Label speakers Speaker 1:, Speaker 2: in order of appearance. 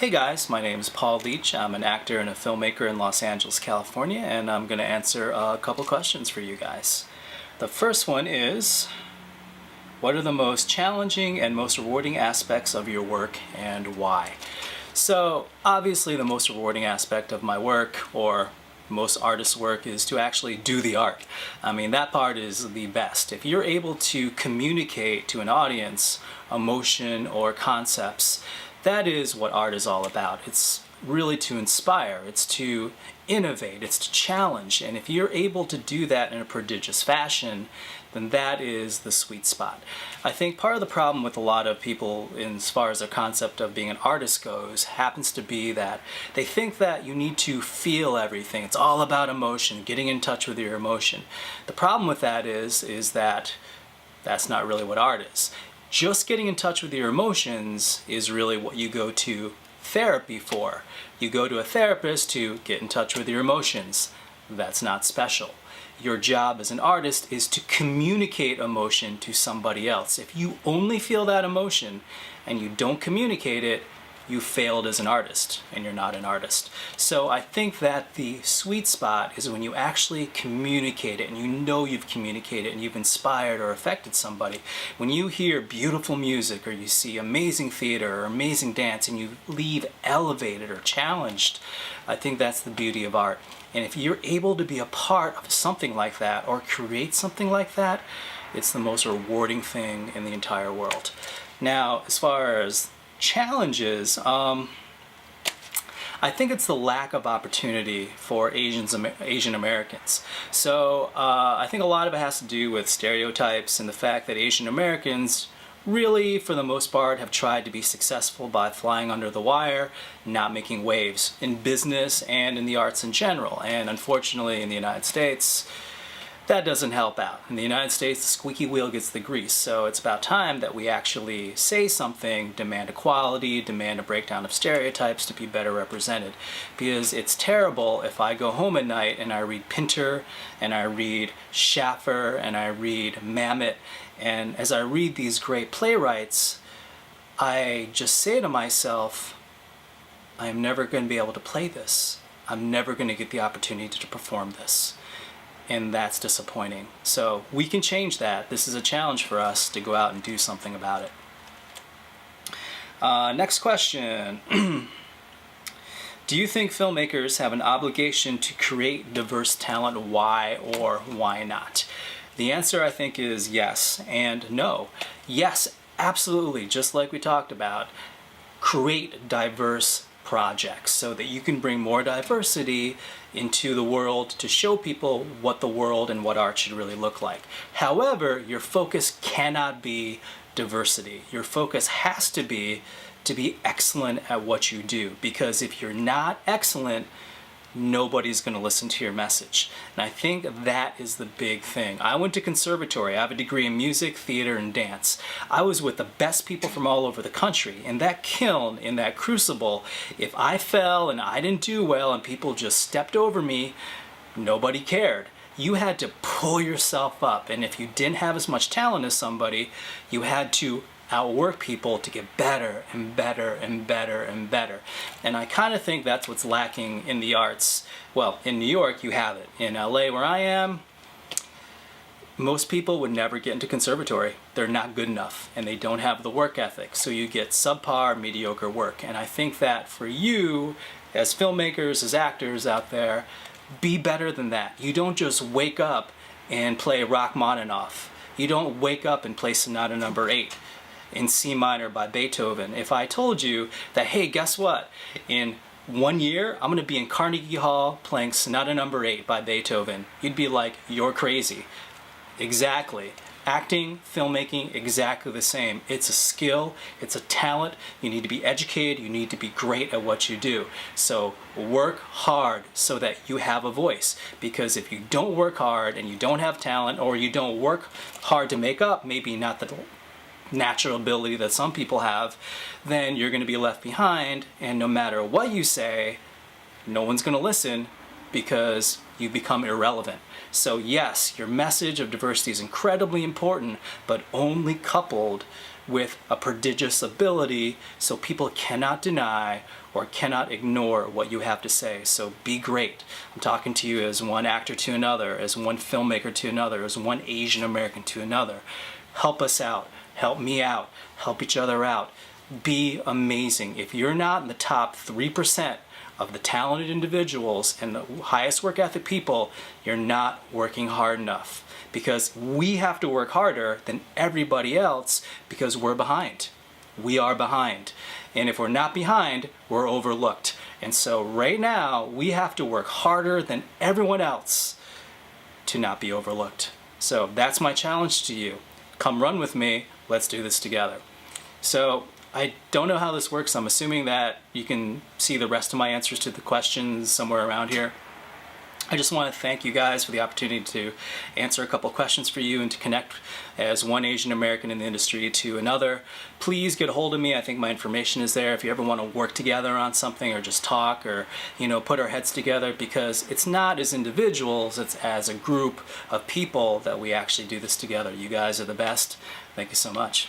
Speaker 1: Hey guys, my name is Paul Leach. I'm an actor and a filmmaker in Los Angeles, California, and I'm going to answer a couple questions for you guys. The first one is, what are the most challenging and most rewarding aspects of your work and why? So obviously the most rewarding aspect of my work, or most artists' work, is to actually do the art. I mean, that part is the best. If you're able to communicate to an audience emotion or concepts, that is what art is all about. It's really to inspire, it's to innovate, it's to challenge, and if you're able to do that in a prodigious fashion, then that is the sweet spot. I think part of the problem with a lot of people, as far as their concept of being an artist goes, happens to be that they think that you need to feel everything. It's all about emotion, getting in touch with your emotion. The problem with that is that that's not really what art is. Just getting in touch with your emotions is really what you go to therapy for. You go to a therapist to get in touch with your emotions. That's not special. Your job as an artist is to communicate emotion to somebody else. If you only feel that emotion and you don't communicate it, you failed as an artist and you're not an artist. So I think that the sweet spot is when you actually communicate it and you know you've communicated and you've inspired or affected somebody. When you hear beautiful music or you see amazing theater or amazing dance and you leave elevated or challenged, I think that's the beauty of art. And if you're able to be a part of something like that or create something like that, it's the most rewarding thing in the entire world. Now, as far as challenges, I think it's the lack of opportunity for Asian Americans. So I think a lot of it has to do with stereotypes and the fact that Asian Americans really, for the most part, have tried to be successful by flying under the wire, not making waves in business and in the arts in general. And unfortunately, in the United States, that doesn't help out. In the United States, the squeaky wheel gets the grease. So it's about time that we actually say something, demand equality, demand a breakdown of stereotypes to be better represented. Because it's terrible if I go home at night and I read Pinter, and I read Schaffer, and I read Mamet, and as I read these great playwrights, I just say to myself, I am never going to be able to play this. I'm never going to get the opportunity to perform this. And that's disappointing. So we can change that. This is a challenge for us to go out and do something about it. Next question. Do you think filmmakers have an obligation to create diverse talent? Why or why not? The answer, I think, is yes and no. Yes, absolutely, just like we talked about, create diverse projects so that you can bring more diversity into the world to show people what the world and what art should really look like. However, your focus cannot be diversity. Your focus has to be excellent at what you do, because if you're not excellent, nobody's going to listen to your message. And I think that is the big thing. I went to conservatory. I have a degree in music, theater, and dance. I was with the best people from all over the country. In that kiln, in that crucible, if I fell and I didn't do well and people just stepped over me, nobody cared. You had to pull yourself up. And if you didn't have as much talent as somebody, you had to outwork people to get better and better and better and better. And I kind of think that's what's lacking in the arts. Well, in New York you have it. In LA, where I am, most people would never get into conservatory. They're not good enough and they don't have the work ethic. So you get subpar, mediocre work. And I think that for you, as filmmakers, as actors out there, be better than that. You don't just wake up and play Rachmaninoff. You don't wake up and play Sonata Number 8 in C minor by Beethoven. If I told you that, hey, guess what? In 1 year, I'm going to be in Carnegie Hall playing Sonata Number 8 by Beethoven, you'd be like, you're crazy. Exactly. Acting, filmmaking, exactly the same. It's a skill, it's a talent. You need to be educated, you need to be great at what you do. So work hard so that you have a voice. Because if you don't work hard and you don't have talent, or you don't work hard to make up, maybe not the natural ability that some people have, then you're going to be left behind, and no matter what you say, no one's going to listen because you become irrelevant. So yes, your message of diversity is incredibly important, but only coupled with a prodigious ability, so people cannot deny or cannot ignore what you have to say. So be great. I'm talking to you as one actor to another, as one filmmaker to another, as one Asian American to another. Help us out. Help me out. Help each other out. Be amazing. If you're not in the top 3% of the talented individuals and the highest work ethic people, you're not working hard enough. Because we have to work harder than everybody else because we're behind. We are behind. And if we're not behind, we're overlooked. And so right now, we have to work harder than everyone else to not be overlooked. So that's my challenge to you. Come run with me. Let's do this together. So I don't know how this works. I'm assuming that you can see the rest of my answers to the questions somewhere around here. I just want to thank you guys for the opportunity to answer a couple questions for you and to connect as one Asian American in the industry to another. Please get a hold of me. I think my information is there if you ever want to work together on something or just talk or, put our heads together, because it's not as individuals, it's as a group of people that we actually do this together. You guys are the best. Thank you so much.